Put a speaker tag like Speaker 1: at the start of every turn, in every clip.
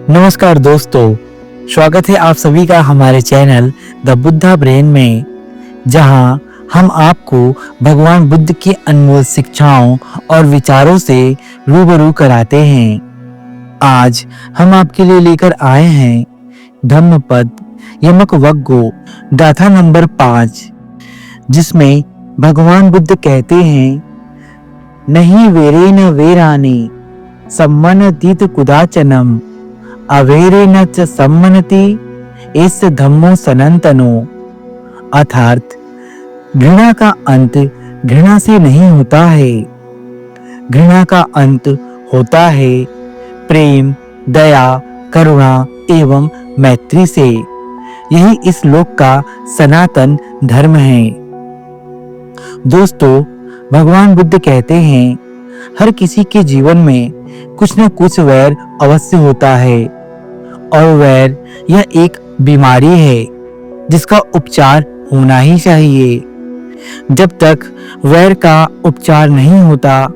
Speaker 1: नमस्कार दोस्तों, स्वागत है आप सभी का हमारे चैनल द बुद्धा ब्रेन में, जहां हम आपको भगवान बुद्ध की अनमोल शिक्षाओं और विचारों से रूबरू कराते हैं। आज हम आपके लिए लेकर आए हैं धम्मपद यमक वग्गो गाथा नंबर 5, जिसमें भगवान बुद्ध कहते हैं, नहीं वेरे न वेरानी सम्मनतीत कुदाचनम अवेरे न च सम्मनति इस धम्मो सनातनो। अर्थात घृणा का अंत घृणा से नहीं होता है, घृणा का अंत होता है प्रेम, दया, करुणा एवं मैत्री से। यही इस लोक का सनातन धर्म है। दोस्तों, भगवान बुद्ध कहते हैं, हर किसी के जीवन में कुछ न कुछ वैर अवश्य होता है, और वैर यह एक बीमारी है जिसका उपचार होना ही चाहिए। जब तक वैर का उपचार नहीं होता,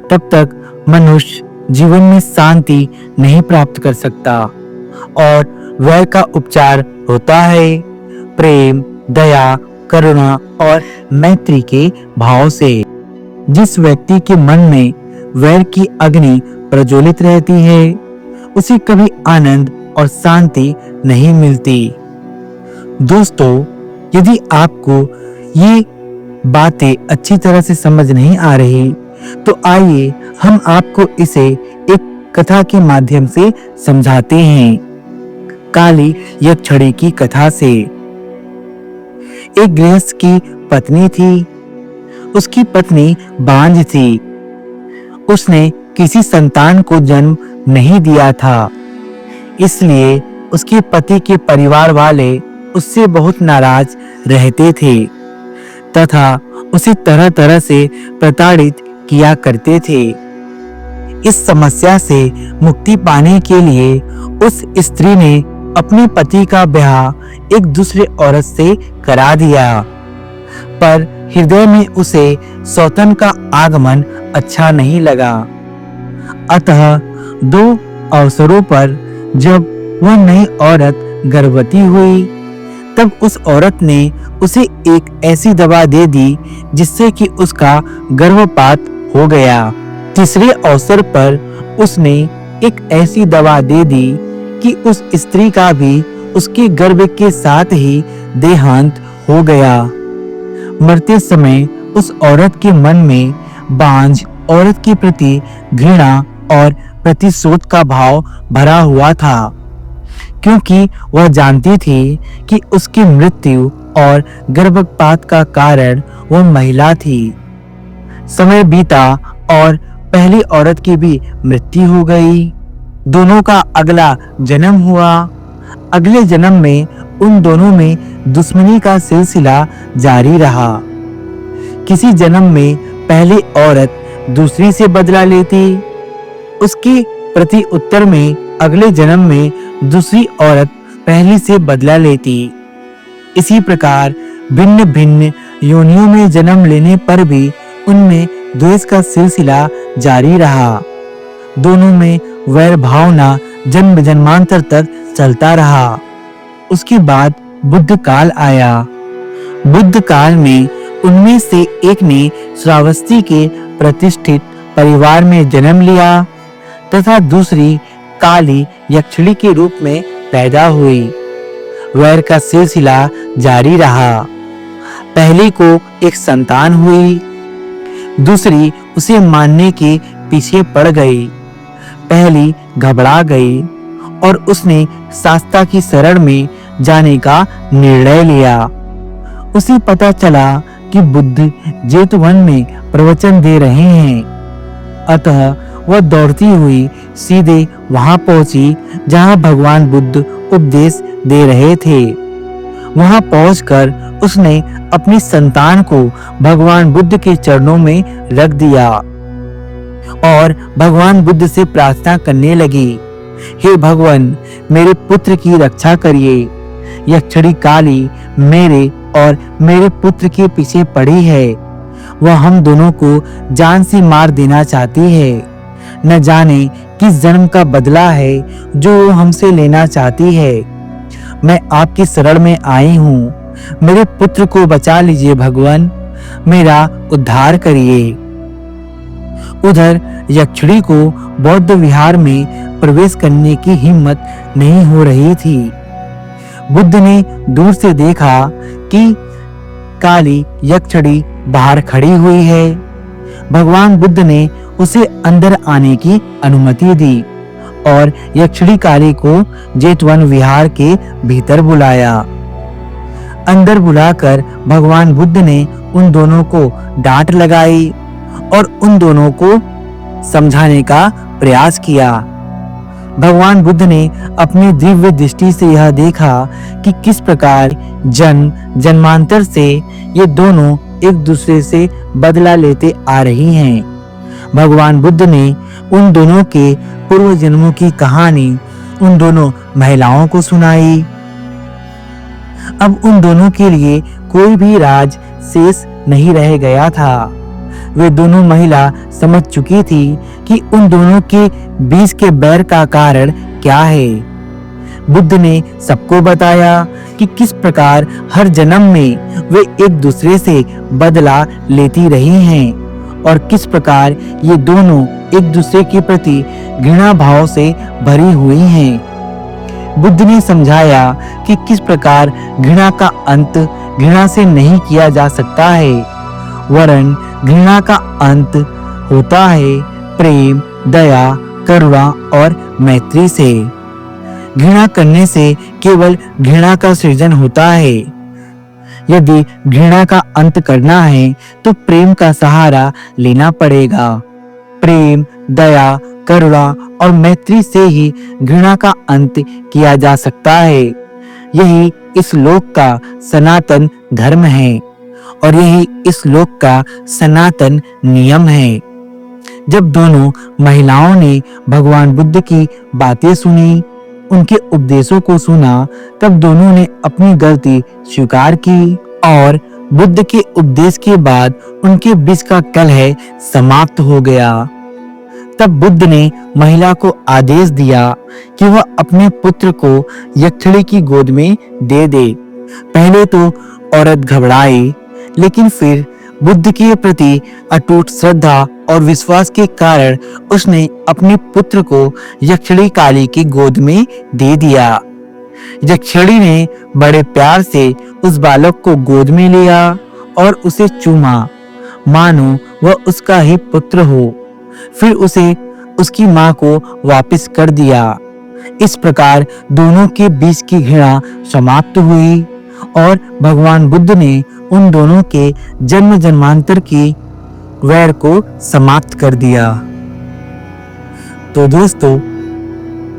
Speaker 1: तब तक मनुष्य जीवन में शांति नहीं प्राप्त कर सकता। और वैर का उपचार होता है प्रेम, दया, करुणा और मैत्री के भाव से। जिस व्यक्ति के मन में वैर की अग्नि प्रज्वलित रहती है, उसे कभी आनंद और शांति नहीं मिलती। दोस्तों, यदि आपको ये बातें अच्छी तरह से समझ नहीं आ रही, तो आइए हम आपको इसे एक कथा के माध्यम से समझाते हैं। काली यक्षिणी की कथा से। एक गृहस्थ की पत्नी थी। उसकी पत्नी बांझ थी। उसने किसी संतान को जन्म नहीं दिया था, इसलिए उसके पति के परिवार वाले उससे बहुत नाराज रहते थे तथा उसे तरह तरह से प्रताड़ित किया करते थे। इस समस्या से मुक्ति पाने के लिए उस स्त्री ने अपने पति का ब्याह एक दूसरे औरत से करा दिया, पर हृदय में उसे सौतन का आगमन अच्छा नहीं लगा। अतः दो अवसरों पर जब वह नई औरत गर्भवती हुई, तब उस औरत ने उसे एक ऐसी दवा दे दी जिससे कि उसका गर्भपात हो गया। तीसरे अवसर पर उसने एक ऐसी दवा दे दी कि उस स्त्री का भी उसके गर्भ के साथ ही देहांत हो गया। मरते समय उस औरत के मन में बांझ औरत के प्रति घृणा और प्रतिशोध का भाव भरा हुआ था, क्योंकि वह जानती थी कि उसकी मृत्यु और गर्भपात का कारण वह महिला थी। समय बीता और पहली औरत की भी मृत्यु हो गई। दोनों का अगला जन्म हुआ। अगले जन्म में उन दोनों में दुश्मनी का सिलसिला जारी रहा। किसी जन्म में पहली औरत दूसरी से बदला लेती, उसके प्रति उत्तर में अगले जन्म में दूसरी औरत पहली से बदला लेती। इसी प्रकार भिन्न भिन्न योनियों में जन्म लेने पर भी उनमें द्वेष का सिलसिला जारी रहा। दोनों में वैर भावना जन्म जन्मांतर तक चलता रहा। उसके बाद बुद्ध काल आया। बुद्ध काल में उनमें से एक ने श्रावस्ती के प्रतिष्ठित परिवार में जन्म लिया तथा दूसरी काली यक्षिणी के रूप में पैदा हुई। वैर का सिलसिला जारी रहा। पहली को एक संतान हुई, दूसरी उसे मारने के पीछे पड़ गई। पहली घबरा गई और उसने शास्ता की शरण में जाने का निर्णय लिया। उसे पता चला कि बुद्ध जेतवन में प्रवचन दे रहे हैं, अतः वह दौड़ती हुई सीधे वहां पहुंची जहां भगवान बुद्ध उपदेश दे रहे थे। वहां पहुंचकर उसने अपनी संतान को भगवान बुद्ध के चरणों में रख दिया और भगवान बुद्ध से प्रार्थना करने लगी, हे भगवान, मेरे पुत्र की रक्षा करिए। यक्षिणी काली मेरे और मेरे पुत्र के पीछे पड़ी है। वह हम दोनों को जान से मार देना चाहती है। न जाने किस जन्म का बदला है जो वो हमसे लेना चाहती है। मैं आपकी शरण में आई हूँ, मेरे पुत्र को बचा लीजिए भगवान, मेरा उद्धार करिए। उधर यक्षिणी को बौद्ध विहार में प्रवेश करने की हिम्मत नहीं हो रही थी। बुद्ध ने दूर से देखा कि काली यक्षिणी बाहर खड़ी हुई है। भगवान बुद्ध ने उसे अंदर आने की अनुमति दी और यक्षिणी काली को जेतवन विहार के भीतर बुलाया। अंदर बुलाकर भगवान बुद्ध ने उन दोनों को डांट लगाई और उन दोनों को समझाने का प्रयास किया। भगवान बुद्ध ने अपनी दिव्य दृष्टि से यह देखा कि किस प्रकार जन्म जन्मांतर से ये दोनों एक दूसरे से बदला लेते आ रही हैं। भगवान बुद्ध ने उन दोनों के पूर्व जन्मों की कहानी उन दोनों महिलाओं को सुनाई। अब उन दोनों के लिए कोई भी राज शेष नहीं रह गया था। वे दोनों महिला समझ चुकी थी कि उन दोनों के बीच के बैर का कारण क्या है। बुद्ध ने सबको बताया कि किस प्रकार हर जन्म में वे एक दूसरे से बदला लेती रही हैं और किस प्रकार ये दोनों एक दूसरे के प्रति घृणा भाव से भरी हुई हैं। बुद्ध ने समझाया कि किस प्रकार घृणा का अंत घृणा से नहीं किया जा सकता है, वरन घृणा का अंत होता है प्रेम, दया, करुणा और मैत्री से। घृणा करने से केवल घृणा का सृजन होता है। यदि घृणा का अंत करना है तो प्रेम का सहारा लेना पड़ेगा। प्रेम, दया, करुणा और मैत्री से ही घृणा का अंत किया जा सकता है। यही इस लोक का सनातन धर्म है और यही इस लोक का सनातन नियम है। जब दोनों महिलाओं ने भगवान बुद्ध की बातें सुनी, उनके उपदेशों को सुना, तब दोनों ने अपनी गलती स्वीकार की और बुद्ध के उपदेश के बाद उनके बीच का कलह समाप्त हो गया। तब बुद्ध ने महिला को आदेश दिया कि वह अपने पुत्र को यक्षिणी की गोद में दे दे। पहले तो औरत घबराई, लेकिन फिर बुद्ध के प्रति अटूट श्रद्धा और विश्वास के कारण उसने अपने पुत्र को यक्षिणी काली की गोद में दे दिया। यक्षिणी ने बड़े प्यार से उस बालक को गोद में लिया और उसे चूमा, मानो वह उसका ही पुत्र हो। फिर उसे उसकी मां को वापस कर दिया। इस प्रकार दोनों के बीच की घृणा समाप्त हुई और भगवान बुद्ध ने उन दोनों के जन्म जन्मांतर की वैर को समाप्त कर दिया। तो दोस्तों,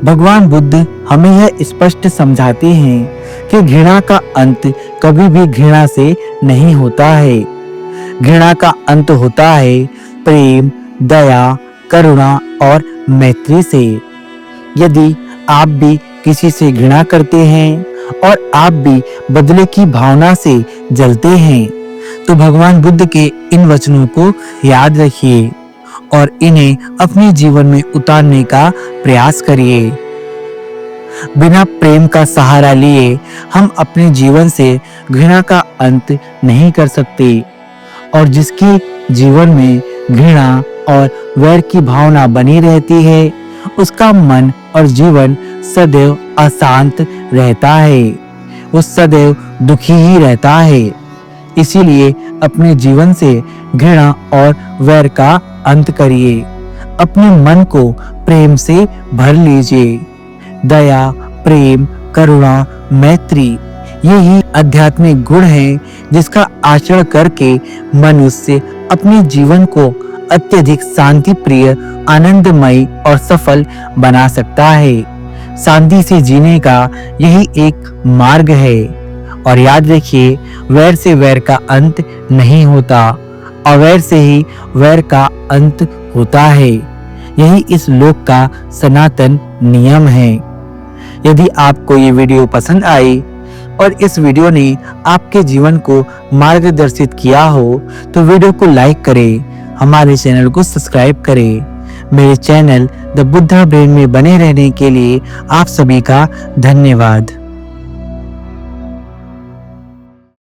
Speaker 1: भगवान बुद्ध हमें यह स्पष्ट समझाते हैं कि घृणा का अंत कभी भी घृणा से नहीं होता है। घृणा का अंत होता है प्रेम, दया, करुणा और मैत्री से। यदि आप भी किसी से घृणा करते हैं और आप भी बदले की भावना से जलते हैं, तो भगवान बुद्ध के इन वचनों को याद रखिए और इन्हें अपने जीवन में उतारने का प्रयास करिए। बिना प्रेम का सहारा लिए हम अपने जीवन से घृणा का अंत नहीं कर सकते और जिसके जीवन में घृणा और वैर की भावना बनी रहती है, उसका मन और जीवन सदैव अशांत रहता है, वो सदैव दुखी ही रहता है। इसीलिए अपने जीवन से घृणा और वैर का अंत करिए। अपने मन को प्रेम से भर लीजिए। दया, प्रेम, करुणा, मैत्री, यही आध्यात्मिक गुण हैं जिसका आचरण करके मनुष्य अपने जीवन को अत्यधिक शांति प्रिय, आनंदमय और सफल बना सकता है। शांति से जीने का यही एक मार्ग है। और याद रखिए, वैर से वैर का अंत नहीं होता, अवैर से ही वैर का अंत होता है। यही इस लोक का सनातन नियम है। यदि आपको ये वीडियो पसंद आई और इस वीडियो ने आपके जीवन को मार्गदर्शित किया हो, तो वीडियो को लाइक करें, हमारे चैनल को सब्सक्राइब करें। मेरे चैनल द बुद्धा ब्रेन में बने रहने के लिए आप सभी का धन्यवाद।